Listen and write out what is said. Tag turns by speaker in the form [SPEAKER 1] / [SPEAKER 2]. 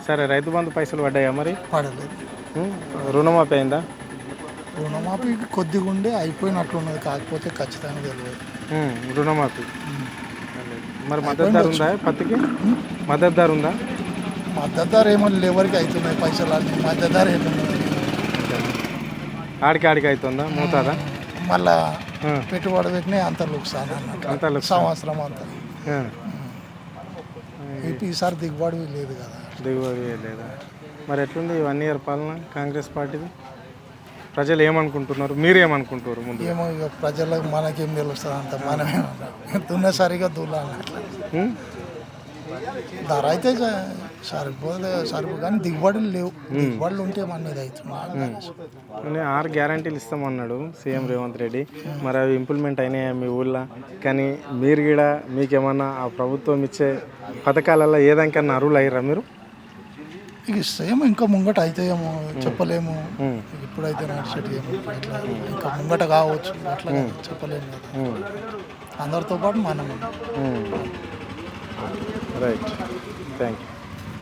[SPEAKER 1] సరే రైతు బంధు పైసలు పడ్డాయా మరి?
[SPEAKER 2] పడలేదు.
[SPEAKER 1] ఉం? రుణమాఫీ అయిందా?
[SPEAKER 2] రుణమాఫీ కొద్దిగా ఉండే అయిపోయినట్లున్నది, కాకపోతే ఖచ్చితంగా తెలియదు.
[SPEAKER 1] రుణమాఫీ మరి మద్దతు ధర ఉందా పత్తికి? మద్దతు ధర ఉందా?
[SPEAKER 2] మద్దతు ధర ఏమో ఎవరికి అవుతున్నాయి పైసలు అన్నీ, మద్దతు ధర ఏమున్నది
[SPEAKER 1] ఆడికి అవుతుందా? మోతాదా?
[SPEAKER 2] మళ్ళా పెట్టుబడి పెట్టినా అంత లుక్సాన్ అన్నట్టు సంవత్సరం అంతా. ఈసారి దిగుబడి లేదు కదా.
[SPEAKER 1] దిగుబడి లేదా? మరి ఎట్లుంది 1 ఇయర్ పాలన కాంగ్రెస్ పార్టీది? ప్రజలు ఏమనుకుంటున్నారు, మీరేమనుకుంటున్నారు? ముందు
[SPEAKER 2] ఏమో ఇక ప్రజలకు మనకేం తెలుస్తుంది, అంత మనమే దున్నసరిగా దుల్ల ధర అయితే సరిపో కానీ దిగుబడులు లేవు. దిగుబడులు ఉంటే మన ఇది అవుతుంది.
[SPEAKER 1] 6 గ్యారంటీలు ఇస్తామన్నాడు సీఎం రేవంత్ రెడ్డి. మరి అవి ఇంప్లిమెంట్ అయినాయా మీ ఊళ్ళో? కానీ మీరు కూడా మీకేమన్నా ఆ ప్రభుత్వం ఇచ్చే పథకాలలో ఏదానికన్నా అర్హులు అయ్యారా మీరు?
[SPEAKER 2] ఇక సేమ్ ఇంకా ముంగట అవుతాయేమో చెప్పలేము. ఇప్పుడైతే నడిచేటి ఇంకా ముంగట కావచ్చు, అట్లా చెప్పలేము కదా. అందరితో పాటు మనం.
[SPEAKER 1] Right, thank you.